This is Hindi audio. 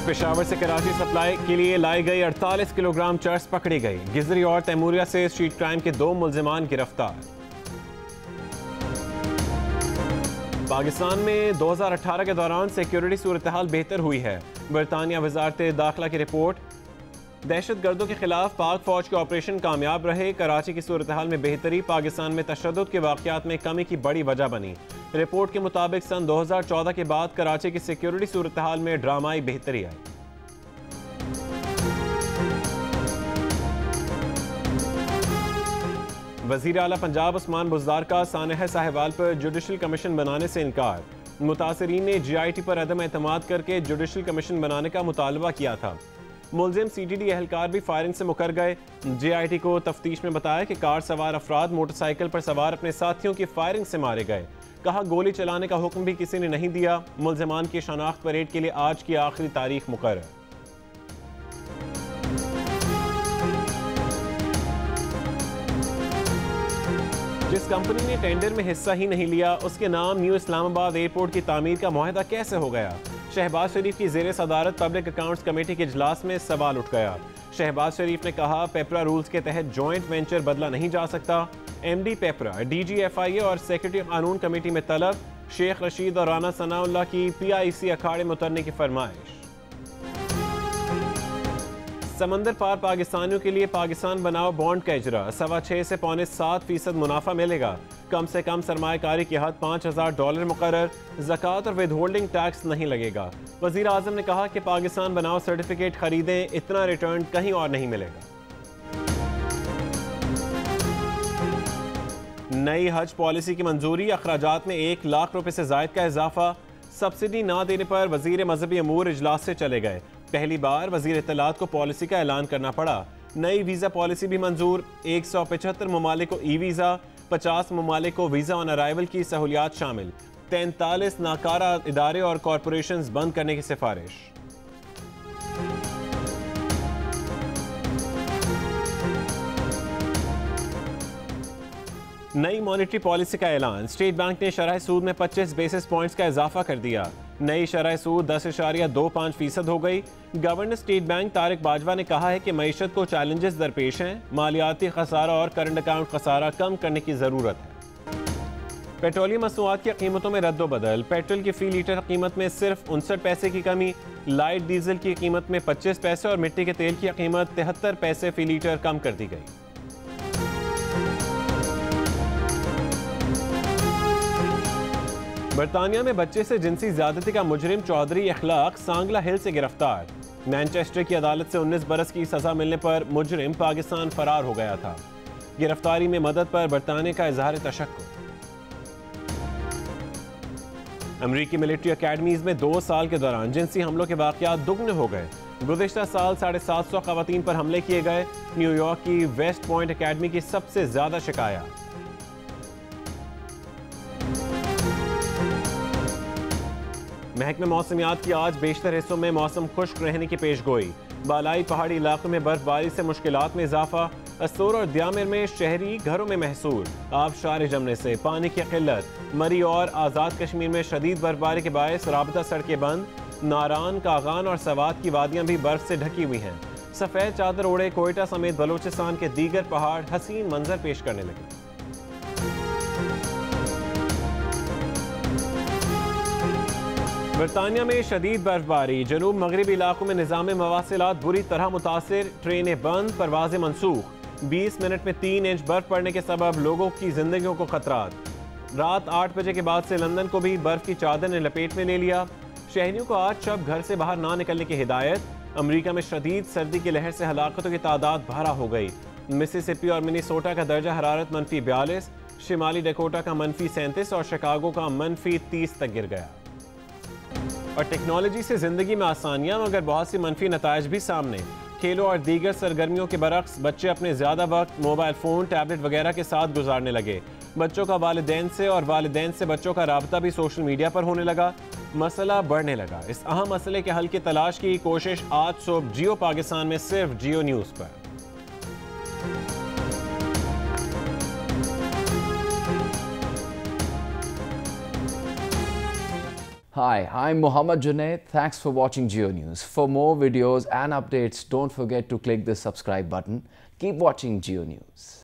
पेशावर से कराची सप्लाई के लिए लाई गई 48 किलोग्राम चर्स पकड़ी गई। गिजरी और तैमूरिया से स्ट्रीट क्राइम के 2 मुल्जिमान गिरफ्तार। पाकिस्तान में 2018 के दौरान सिक्योरिटी सूरत हाल बेहतर हुई है। बरतानिया वजारत दाखिला की रिपोर्ट। दहशत गर्दों के खिलाफ पाक फौज के ऑपरेशन कामयाब रहे। कराची की सूरत हाल में बेहतरी पाकिस्तान में तशद्दुद के वाक़यात में कमी की बड़ी वजह बनी। रिपोर्ट के मुताबिक सन 2014 के बाद कराची की सिक्योरिटी सूरत हाल में ड्रामाई बेहतरी आई। वज़ीर आला पंजाब उस्मान बुज़दार का सानह साहिवाल पर जुडिशल कमीशन बनाने से इनकार। मुतासरीन ने GIT पर अदम एतमाद करके जुडिशल कमीशन बनाने का मुतालबा किया था। मुलजिम CTD एहलकार भी फायरिंग से मुकर गए। GIT को तफ्तीश में बताया कि कार सवार अफराद मोटरसाइकिल पर सवार अपने साथियों की फायरिंग से मारे गए। कहा गोली चलाने का हुक्म भी किसी ने नहीं दिया। मुलजिमान की शनाख्त परेड के लिए आज की आखिरी तारीख मुकर्रर। जिस कंपनी ने टेंडर में हिस्सा ही नहीं लिया उसके नाम न्यू इस्लामाबाद एयरपोर्ट की तामीर का मुआहदा कैसे हो गया? शहबाज शरीफ की ज़ेर सदारत पब्लिक अकाउंट्स कमेटी के इजलास में सवाल उठ गया। शहबाज शरीफ ने कहा पेपरा रूल्स के तहत जॉइंट वेंचर बदला नहीं जा सकता। MD पेपरा, DG FIA और सेक्रेटरी कानून कमेटी में तलब। शेख रशीद और राना सनाउल्लाह की PIC अखाड़े में उतरने की फरमाइश। समंदर पार पाकिस्तानियों के लिए पाकिस्तान बनाओ बॉन्ड का इजरा। 6.25 से 7.25% मुनाफा मिलेगा। कम से कम सरमायाकारी की हद $5,000 मुकर्रर। ज़कात और विद होल्डिंग टैक्स नहीं लगेगा। वज़ीर आज़म ने कहा कि पाकिस्तान बनाओ सर्टिफिकेट खरीदें, इतना रिटर्न कहीं और नहीं मिलेगा। नई हज पॉलिसी की मंजूरी। अखराजात में 1 लाख रुपए से जायद का इजाफा। सब्सिडी ना देने पर वज़ीर मजहबी अमूर इजलास से चले गए। पहली बार वज़ीर इत्तलात को पॉलिसी का ऐलान करना पड़ा। नई वीज़ा पॉलिसी भी मंजूर। 175 ममालिक को ई-वीज़ा, 50 ममालिक को वीज़ा ऑन अराइवल की सहूलियात शामिल। 43 नाकारा इदारे और कॉरपोरेशंस बंद करने की सिफारिश। नई मॉनेटरी पॉलिसी का ऐलान। स्टेट बैंक ने शरह सूद में 25 बेसिस पॉइंट्स का इजाफा कर दिया। नई शरह सूद 10.25% हो गई। Governor state bank Tariq Bajwa ने कहा है कि मईशत को चैलेंजेस दरपेश हैं। मालियाती खसारा और करंट अकाउंट खसारा कम करने की ज़रूरत है। पेट्रोलियम मसनूआत की कीमतों में रद्दोबदल। पेट्रोल की फी लीटर कीमत में सिर्फ 59 पैसे की कमी। लाइट डीजल की कीमत में 25 पैसे और मिट्टी के तेल की कीमत 73 पैसे फी लीटर कम कर दी गई। बरतानिया में बच्चे से जिनसी ज्यादती का मुजरिम चौधरी अखलाक सांगला हिल से गिरफ्तार। मैनचेस्टर की अदालत से 19 बरस की सजा मिलने पर मुजरिम पाकिस्तान फरार हो गया था। गिरफ्तारी में मदद पर बरतानिया का इजहार तशक्कुर। अमरीकी मिलिट्री अकेडमीज में 2 साल के दौरान जिनसी हमलों के वाकयात दुगने हो गए। गुज़िश्ता साल 750 खवातीन पर हमले किए गए। न्यूयॉर्क की वेस्ट पॉइंट अकेडमी की सबसे ज्यादा शिकायत। महकमे मौसमियात की आज बेशतर हिस्सों में मौसम खुश्क रहने की पेशगोई। बालाई पहाड़ी इलाकों में बर्फबारी से मुश्किलात में इजाफा। अस्तूर और द्यामिर में शहरी घरों में महसूर। आबशार जमने से पानी की किल्लत। मरी और आज़ाद कश्मीर में शदीद बर्फबारी के बायस राबता सड़कें बंद। नारान, कागान और सवात की वादियां भी बर्फ से ढकी हुई हैं। सफ़ेद चादर ओढ़े कोयटा समेत बलूचिस्तान के दीगर पहाड़ हसीन मंजर पेश करने लगे। बरतानिया में शदीद बर्फबारी। जनूब मगरबी इलाकों में निज़ाम मवासिलात बुरी तरह मुतासिर। ट्रेनें बंद, परवाजें मनसूख। 20 मिनट में 3 इंच बर्फ पड़ने के सबब लोगों की जिंदगियों को खतरात। रात 8 बजे के बाद से लंदन को भी बर्फ की चादर ने लपेट में ले लिया। शहरियों को आज शब घर से बाहर ना निकलने की हिदायत। अमरीका में शदीद सर्दी की लहर से हलाकतों की तादाद 12 हो गई। मिसिसिपी और मिनीसोटा का दर्जा हरारत -42, शिमाली डकोटा का -37 और शिकागो का -30 तक गिर गया। और टेक्नोलॉजी से जिंदगी में आसानियां मगर बहुत सी मनफी नताइज भी सामने। खेलों और दीगर सरगर्मियों के बरक्स बच्चे अपने ज़्यादा वक्त मोबाइल फ़ोन, टैबलेट वगैरह के साथ गुजारने लगे। बच्चों का वालिदैन से और वालिदैन से बच्चों का राब्ता भी सोशल मीडिया पर होने लगा। मसला बढ़ने लगा। इस अहम मसले के हल की तलाश की कोशिश आज सुबह जियो पाकिस्तान में सिर्फ जियो न्यूज़ पर। Hi, I'm Mohammad Junaid. Thanks for watching Geo News. For more videos and updates, don't forget to click the subscribe button. Keep watching Geo News.